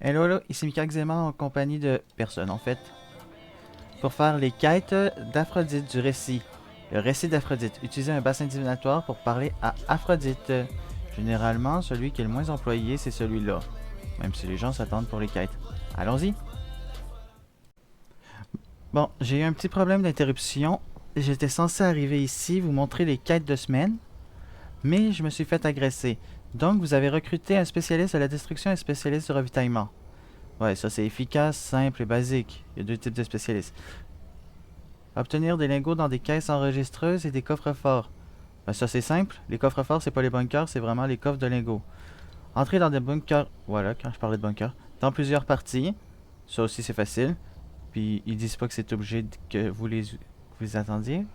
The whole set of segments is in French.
Hello, hello, ici Mika Xema en compagnie de personne en fait, pour faire les quêtes d'Aphrodite du récit. Le récit d'Aphrodite. Utilisez un bassin divinatoire pour parler à Aphrodite. Généralement, celui qui est le moins employé, c'est celui-là, même si les gens s'attendent pour les quêtes. Allons-y. Bon, j'ai eu un petit problème d'interruption. J'étais censé arriver ici, vous montrer les quêtes de semaine, mais je me suis fait agresser. Donc, vous avez recruté un spécialiste de la destruction et un spécialiste du ravitaillement. Ouais, ça c'est efficace, simple et basique. Il y a deux types de spécialistes. Obtenir des lingots dans des caisses enregistreuses et des coffres forts. Ben ça c'est simple. Les coffres forts, c'est pas les bunkers, c'est vraiment les coffres de lingots. Entrer dans des bunkers. Voilà, quand je parlais de bunkers. Dans plusieurs parties. Ça aussi c'est facile. Puis ils disent pas que c'est obligé que vous les attendiez.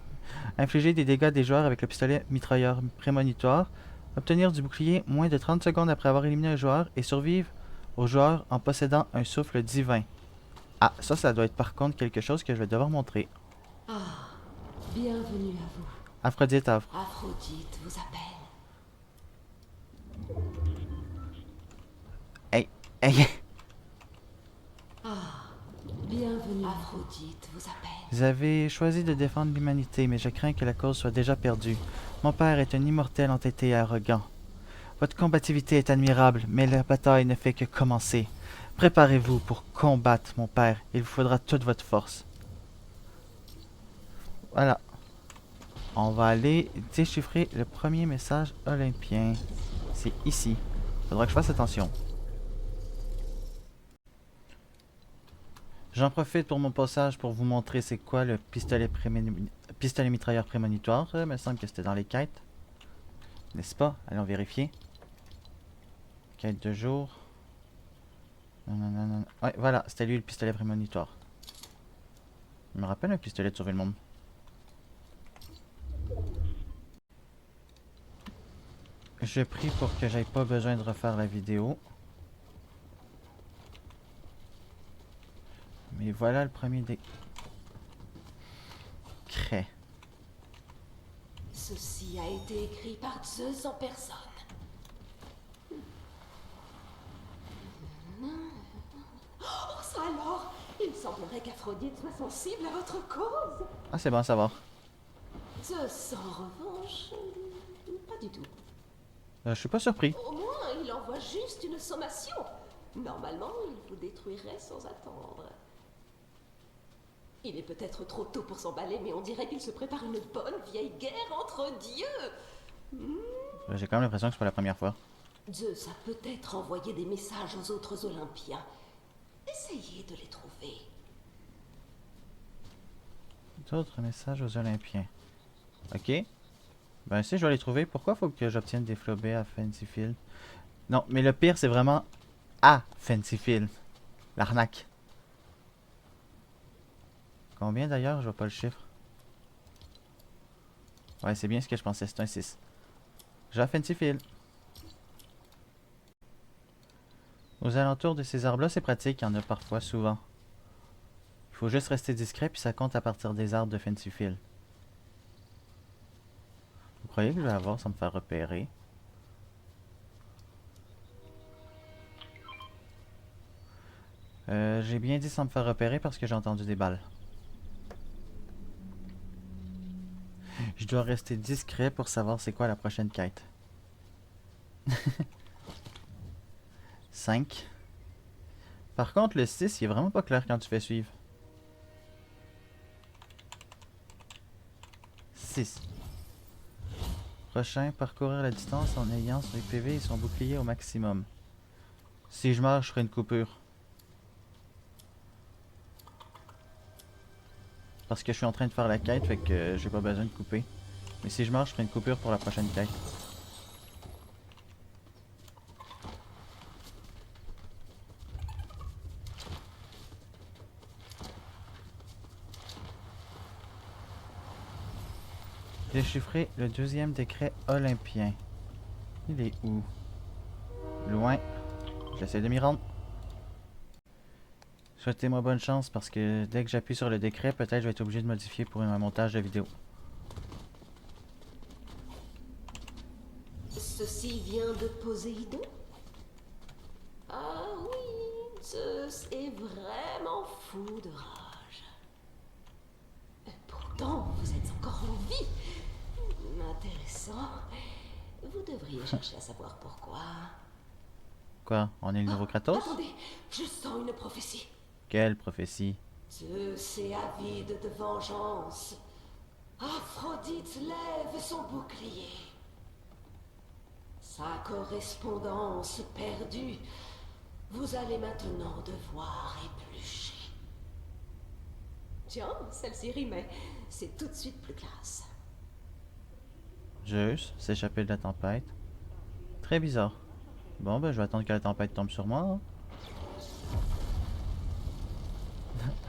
Infliger des dégâts des joueurs avec le pistolet mitrailleur prémonitoire. Obtenir du bouclier moins de 30 secondes après avoir éliminé un joueur et survivre au joueur en possédant un souffle divin. Ah, ça doit être par contre quelque chose que je vais devoir montrer. Ah, bienvenue à vous. Aphrodite offre. Aphrodite vous appelle. Hey, hey, Ah, bienvenue. Aphrodite vous appelle. vous avez choisi de défendre l'humanité, mais je crains que la cause soit déjà perdue. Mon père est un immortel entêté et arrogant. Votre combativité est admirable, mais la bataille ne fait que commencer. Préparez-vous pour combattre mon père. Il vous faudra toute votre force. Voilà. On va aller déchiffrer le premier message olympien. C'est ici. Faudra que je fasse attention. J'en profite pour mon passage pour vous montrer c'est quoi le pistolet mitrailleur prémonitoire. Il me semble que c'était dans les quêtes. N'est-ce pas? Allons vérifier. Quête de jour. Non, non, non, non. Ouais, voilà, c'était lui le pistolet prémonitoire. Il me rappelle un pistolet de sauver le monde. Je prie pour que j'aille pas besoin de refaire la vidéo. Mais voilà le premier décret. Ceci a été écrit par Zeus en personne. Oh, ça alors! Il semblerait qu'Aphrodite soit sensible à votre cause. Ah, c'est bon à savoir. Zeus, en revanche, pas du tout. Je suis pas surpris. Au moins, il envoie juste une sommation. Normalement, il vous détruirait sans attendre. Il est peut-être trop tôt pour s'emballer, mais on dirait qu'il se prépare une bonne vieille guerre entre dieux. J'ai quand même l'impression que c'est pas la première fois. Zeus a peut-être envoyé des messages aux autres Olympiens. Essayez de les trouver. D'autres messages aux Olympiens. Ok. Ben si je dois les trouver, pourquoi faut que j'obtienne des flobés à Fancyfield? Non, mais le pire c'est vraiment à Fancyfield. L'arnaque. Combien d'ailleurs? Je vois pas le chiffre. Ouais, c'est bien ce que je pensais, c'est un 6. J'ai à Fancyfield. Aux alentours de ces arbres-là, c'est pratique, il y en a parfois, souvent. Il faut juste rester discret, puis ça compte à partir des arbres de Fancyfield. Vous croyez que je vais avoir sans me faire repérer? J'ai bien dit sans me faire repérer parce que j'ai entendu des balles. Je dois rester discret pour savoir c'est quoi la prochaine quête. 5. Par contre, le 6, il est vraiment pas clair quand tu fais suivre. 6. Prochain, parcourir la distance en ayant son PV et son bouclier au maximum. Si je meurs, je ferai une coupure. Parce que je suis en train de faire la quête, fait que j'ai pas besoin de couper. Mais si je meurs, je ferai une coupure pour la prochaine quête. Déchiffrer le deuxième décret olympien. Il est où? Loin. J'essaie de m'y rendre. Souhaitez-moi bonne chance parce que dès que j'appuie sur le décret, peut-être je vais être obligé de modifier pour un montage de vidéo. Ceci vient de Poséidon? Ah oui, Zeus est vraiment fou de rage. Pourtant, vous êtes encore en vie. Intéressant. Vous devriez chercher à savoir pourquoi. Quoi? On est le nouveau Kratos? Attendez, je sens une prophétie. Quelle prophétie? Zeus est avide de vengeance. Aphrodite lève son bouclier. Sa correspondance perdue. Vous allez maintenant devoir éplucher. Tiens, celle-ci rimait. C'est tout de suite plus classe. Zeus s'échapper de la tempête. Très bizarre. Bon, ben, je vais attendre que la tempête tombe sur moi. Hein.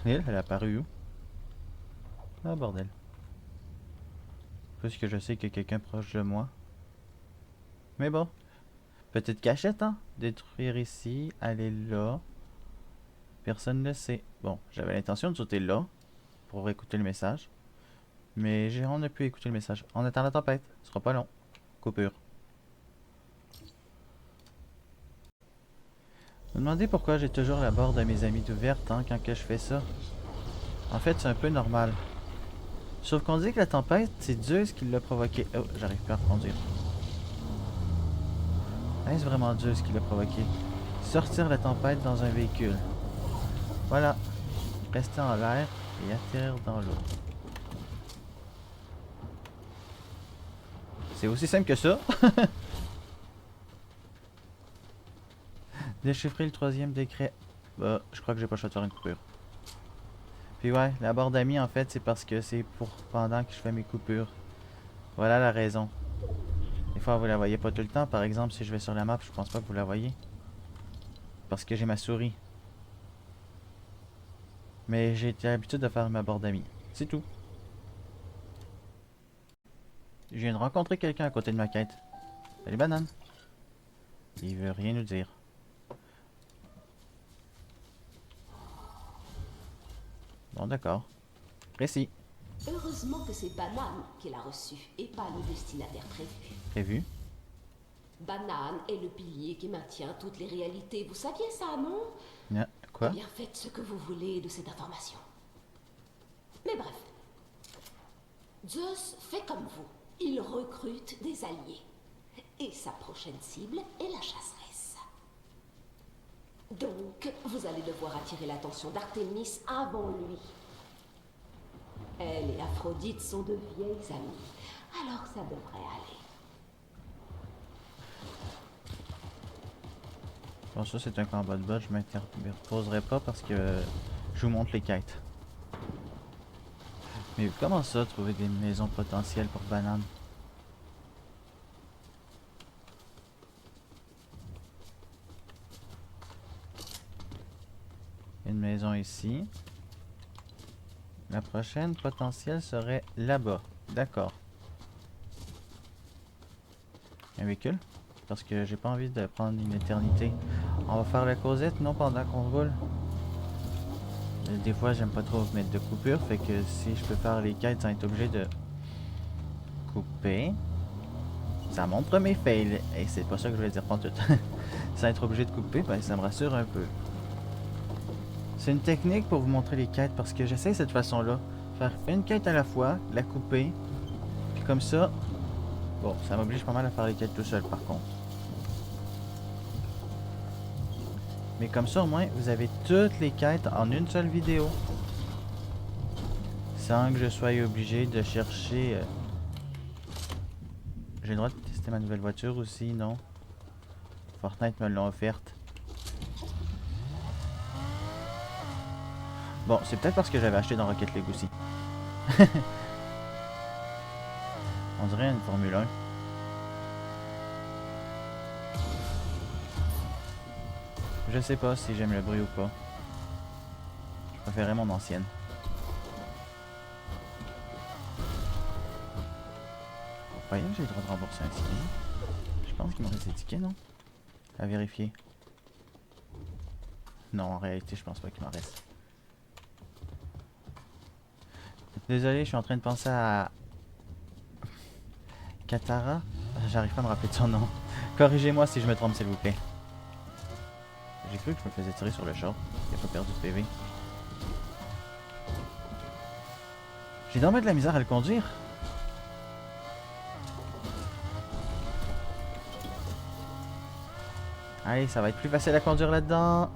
Elle a apparu où? Ah, bordel. Puisque je sais qu'il y a quelqu'un proche de moi. Mais bon. Petite cachette, hein? Détruire ici, aller là. Personne ne le sait. Bon, j'avais l'intention de sauter là pour écouter le message. Mais on a pu écouter le message. On attend la tempête. Ce sera pas long. Coupure. Vous me demandez pourquoi j'ai toujours la barre de mes amis ouverte hein, quand que je fais ça. En fait, c'est un peu normal. Sauf qu'on dit que la tempête, c'est Zeus qui l'a provoqué. Oh, j'arrive plus à reconduire. Est-ce vraiment Zeus qui l'a provoqué? Sortir la tempête dans un véhicule. Voilà. Rester en l'air et atterrir dans l'eau. C'est aussi simple que ça. Déchiffrer le 3e décret. Bah, je crois que j'ai pas le choix de faire une coupure. Puis ouais, la barre d'amis en fait, c'est parce que c'est pour pendant que je fais mes coupures. Voilà la raison. Des fois, vous la voyez pas tout le temps. Par exemple, si je vais sur la map, je pense pas que vous la voyez. Parce que j'ai ma souris. Mais j'ai l'habitude de faire ma barre d'amis. C'est tout. Je viens de rencontrer quelqu'un à côté de ma quête. Salut banane. Il veut rien nous dire. Bon d'accord. Précis. Heureusement que c'est Banane qui l'a reçu et pas le destinataire prévu. Prévu. Banane est le pilier qui maintient toutes les réalités. Vous saviez ça, non? Ah, quoi? Eh bien, faites ce que vous voulez de cette information. Mais bref. Zeus fait comme vous. Il recrute des alliés. Et sa prochaine cible est la chasseresse. Donc, vous allez devoir attirer l'attention d'Artémis avant lui. Elle et Aphrodite sont de vieilles amies. Alors ça devrait aller. Bon, ça c'est un combat de bot, je m'interposerai pas parce que je vous montre les quêtes. Mais comment ça, trouver des maisons potentielles pour bananes? Une maison ici. La prochaine potentielle serait là-bas. D'accord. Un véhicule? Parce que j'ai pas envie de prendre une éternité. On va faire la causette, non, pendant qu'on roule. Des fois, j'aime pas trop mettre de coupure, fait que si je peux faire les quêtes sans être obligé de couper, ça montre mes fails. Et c'est pas ça que je voulais dire pour tout. Sans être obligé de couper, ben ça me rassure un peu. C'est une technique pour vous montrer les quêtes parce que j'essaie cette façon-là. Faire une quête à la fois, la couper, puis comme ça, bon, ça m'oblige pas mal à faire les quêtes tout seul par contre. Mais comme ça au moins, vous avez toutes les quêtes en une seule vidéo. Sans que je sois obligé de chercher... J'ai le droit de tester ma nouvelle voiture aussi, non? Fortnite me l'a offerte. Bon, c'est peut-être parce que j'avais acheté dans Rocket League aussi. On dirait une Formule 1. Je sais pas si j'aime le bruit ou pas. Je préférais mon ancienne. Vous voyez que j'ai le droit de rembourser un ticket? Je pense qu'il me reste des tickets, non? À vérifier. Non, en réalité, je pense pas qu'il m'en reste. Désolé, je suis en train de penser à... Katara? J'arrive pas à me rappeler de son nom. Corrigez-moi si je me trompe, s'il vous plaît. J'ai cru que je me faisais tirer sur le char. Il a pas perdu de PV. J'ai dormi de la misère à le conduire. Allez, ça va être plus facile à conduire là-dedans.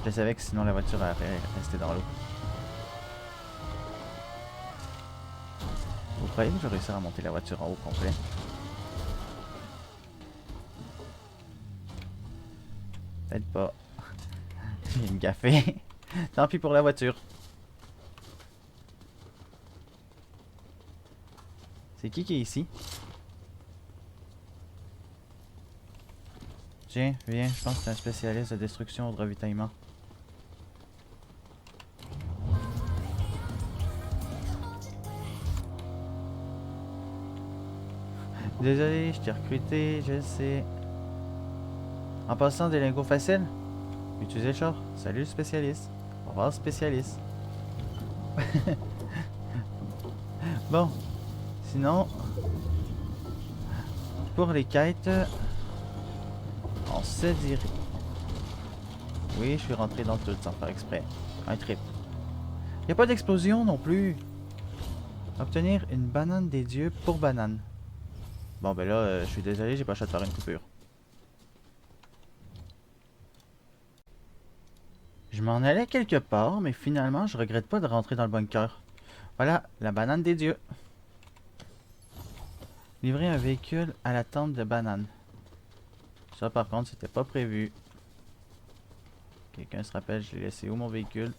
Je savais que sinon la voiture allait rester dans l'eau. Vous croyez que je vais réussir à monter la voiture en haut complet? Peut-être pas. J'ai me gaffé. Tant pis pour la voiture. C'est qui est ici? Tiens, viens, je pense que c'est un spécialiste de destruction ou de ravitaillement. Désolé, je t'ai recruté, je sais. En passant des lingots faciles, utilisez le char. Salut le spécialiste. Au revoir spécialiste. Bon, sinon, pour les quêtes, on se dirait. Oui, je suis rentré dans tout sans faire exprès. Un trip. Y a pas d'explosion non plus. Obtenir une banane des dieux pour banane. Bon ben là, je suis désolé, j'ai pas le choix de faire une coupure. Je m'en allais quelque part, mais finalement, je regrette pas de rentrer dans le bunker. Voilà, la banane des dieux. Livrer un véhicule à la tente de banane. Ça, par contre, c'était pas prévu. Quelqu'un se rappelle, je l'ai laissé où mon véhicule?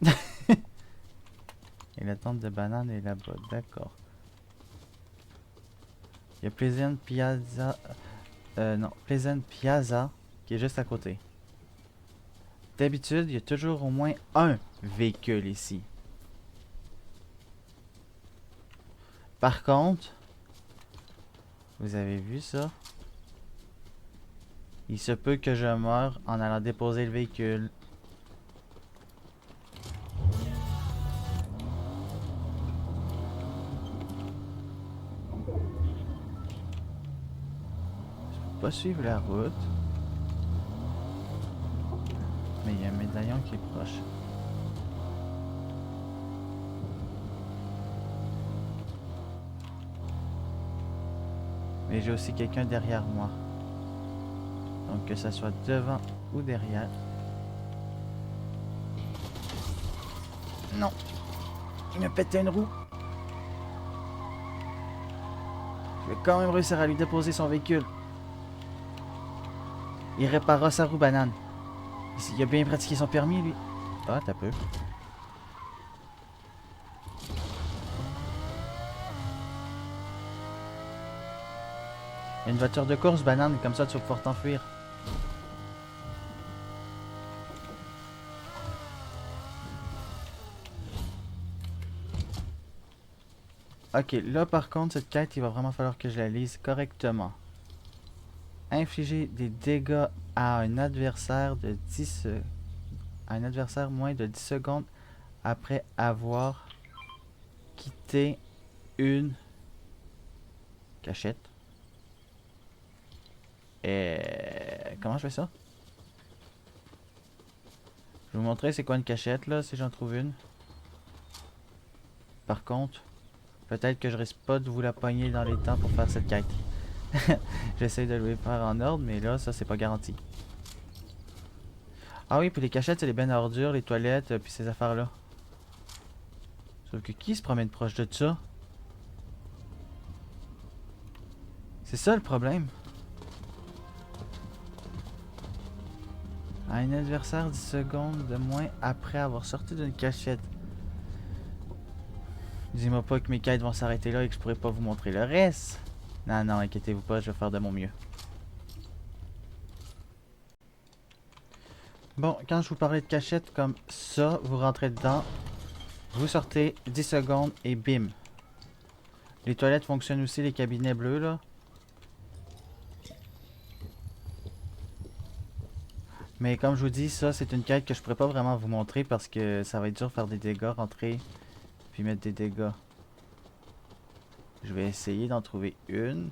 Et la tente de banane est là-bas, d'accord. Il y a Pleasant Piazza. Non, Pleasant Piazza qui est juste à côté. D'habitude, il y a toujours au moins un véhicule ici. Par contre, vous avez vu ça? Il se peut que je meure en allant déposer le véhicule. Je peux pas suivre la route. Mais il y a un médaillon qui est proche. Mais j'ai aussi quelqu'un derrière moi. Donc que ça soit devant ou derrière. Non. Il m'a pété une roue. Je vais quand même réussir à lui déposer son véhicule. Il réparera sa roue banane. Il a bien pratiqué son permis, lui. Ah, t'as peu. Il y a une voiture de course banane, comme ça tu vas pouvoir t'enfuir. Ok, là par contre, cette quête, il va vraiment falloir que je la lise correctement. Infliger des dégâts à un adversaire de 10 à un adversaire moins de 10 secondes après avoir quitté une cachette. Et comment je fais ça? Je vais vous montrer c'est quoi une cachette là, si j'en trouve une. Par contre, peut-être que je risque pas de vous la pogner dans les temps pour faire cette quête. J'essaie de le faire en ordre, mais là, ça c'est pas garanti. Ah oui, puis les cachettes, c'est les bennes à ordures, les toilettes, puis ces affaires-là. Sauf que qui se promène proche de ça? C'est ça le problème. À un adversaire 10 secondes de moins après avoir sorti d'une cachette. Dis-moi pas que mes quêtes vont s'arrêter là et que je pourrai pas vous montrer le reste. Non, non, inquiétez-vous pas, je vais faire de mon mieux. Bon, quand je vous parlais de cachette comme ça, vous rentrez dedans, vous sortez 10 secondes et bim. Les toilettes fonctionnent aussi, les cabinets bleus là. Mais comme je vous dis, ça c'est une quête que je pourrais pas vraiment vous montrer parce que ça va être dur de faire des dégâts, rentrer, puis mettre des dégâts. Je vais essayer d'en trouver une.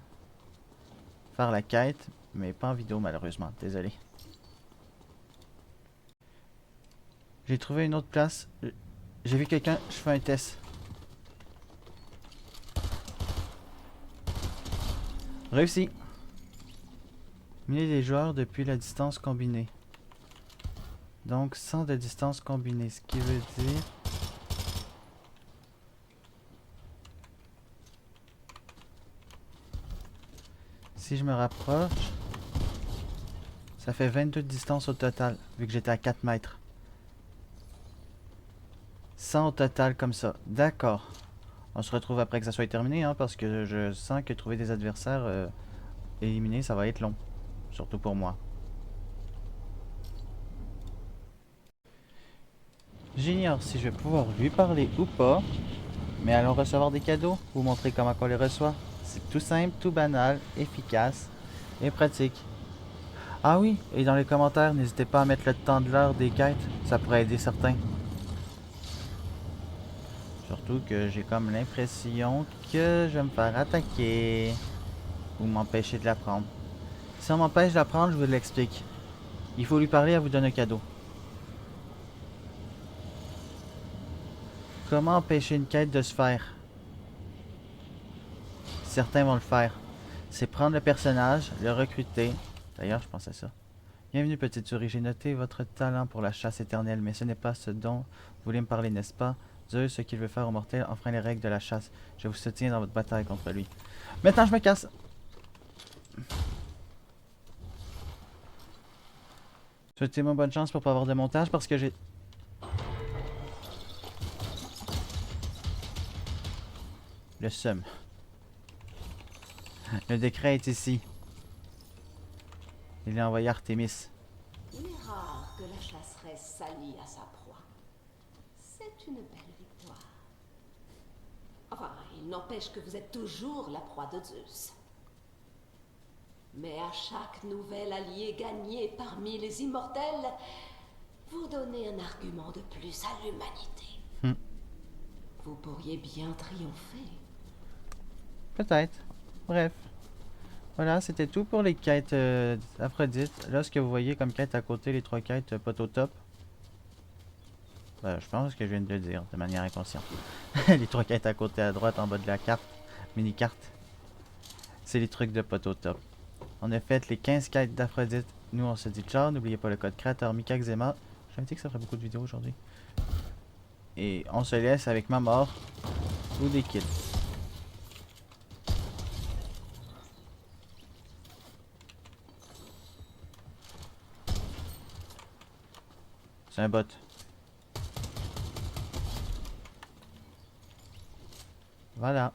Faire la quête. Mais pas en vidéo malheureusement, désolé. J'ai trouvé une autre place. J'ai vu quelqu'un, je fais un test. Réussi. Miner les joueurs depuis la distance combinée. Donc 100 de distance combinée, ce qui veut dire... Si je me rapproche, ça fait 22 de distance au total, vu que j'étais à 4 mètres. 100 au total comme ça. D'accord. On se retrouve après que ça soit terminé, hein, parce que je sens que trouver des adversaires éliminés, ça va être long. Surtout pour moi. J'ignore si je vais pouvoir lui parler ou pas, mais allons recevoir des cadeaux, vous montrer comment on les reçoit. C'est tout simple, tout banal, efficace et pratique. Ah oui, et dans les commentaires, n'hésitez pas à mettre le temps de l'heure des quêtes, ça pourrait aider certains. Surtout que j'ai comme l'impression que je vais me faire attaquer ou m'empêcher de la prendre. Si on m'empêche de la prendre, je vous l'explique. Il faut lui parler, elle vous donne un cadeau. Comment empêcher une quête de se faire? Certains vont le faire. C'est prendre le personnage, le recruter. D'ailleurs, je pense à ça. Bienvenue petite souris, j'ai noté votre talent pour la chasse éternelle, mais ce n'est pas ce dont vous voulez me parler, n'est-ce pas? Zeus, ce qu'il veut faire aux mortels, enfreint les règles de la chasse. Je vous soutiens dans votre bataille contre lui. Maintenant, je me casse. Souhaitez-moi bonne chance pour pas avoir de montage parce que j'ai... Le seum. Le décret est ici. Il est envoyé Artémis. Il est rare que la chasseresse s'allie à sa proie. C'est une belle victoire. Enfin, il n'empêche que vous êtes toujours la proie de Zeus. Mais à chaque nouvel allié gagné parmi les immortels, vous donnez un argument de plus à l'humanité. Vous pourriez bien triompher. Peut-être. Bref. Voilà, c'était tout pour les quêtes Aphrodite. Là, ce que vous voyez comme quête à côté, les 3 quêtes pas au top. Je pense que je viens de le dire de manière inconsciente. Les 3 quêtes à côté à droite en bas de la carte, mini-carte. C'est les trucs de poteau top. On a fait les 15 quêtes d'Aphrodite. Nous, on se dit ciao. N'oubliez pas le code créateur Mikaxema. J'avais dit que ça ferait beaucoup de vidéos aujourd'hui. Et on se laisse avec ma mort ou des kills. C'est un bot. Voilà.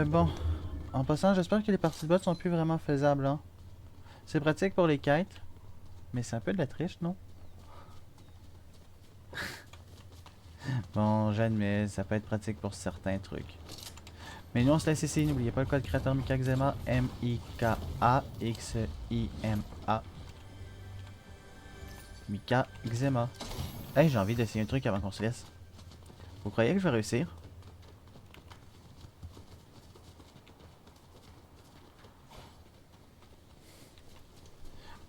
Bon. En passant, j'espère que les parties de bot sont plus vraiment faisables, hein. C'est pratique pour les quêtes. Mais c'est un peu de la triche, non? Bon, j'admets, ça peut être pratique pour certains trucs. Mais nous, on se laisse ici. N'oubliez pas le code créateur Mikaxema. M-I-K-A-X-I-M-A. Mikaxema. Hey, j'ai envie d'essayer un truc avant qu'on se laisse. Vous croyez que je vais réussir?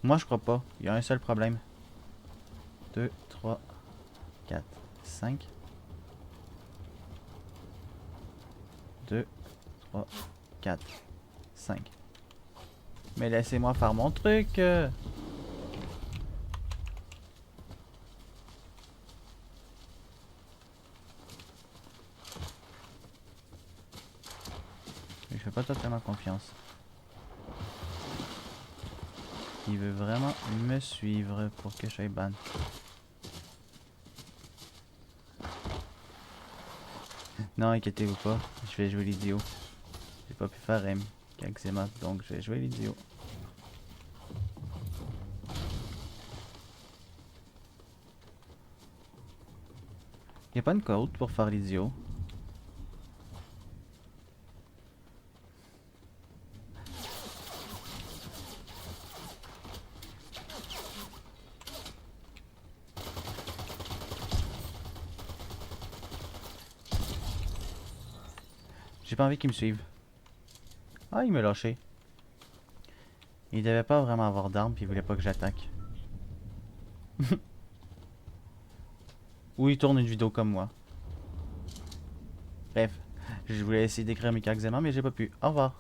Moi, je crois pas. Il y a un seul problème. 2, 3, 4, 5. 2, 3, 4, 5. Mais laissez-moi faire mon truc. Je fais pas totalement confiance. Il veut vraiment me suivre pour que je sois ban. Non, inquiétez-vous pas, je vais jouer l'idiot. J'ai pas pu faire M Mikaxema, donc je vais jouer l'idiot. Y'a pas une code pour faire l'idiot. J'ai pas envie qu'il me suive. Ah, il m'a lâché. Il devait pas vraiment avoir d'armes, puis il voulait pas que j'attaque. Ou il tourne une vidéo comme moi. Bref, je voulais essayer d'écrire mes caractères, mais j'ai pas pu. Au revoir.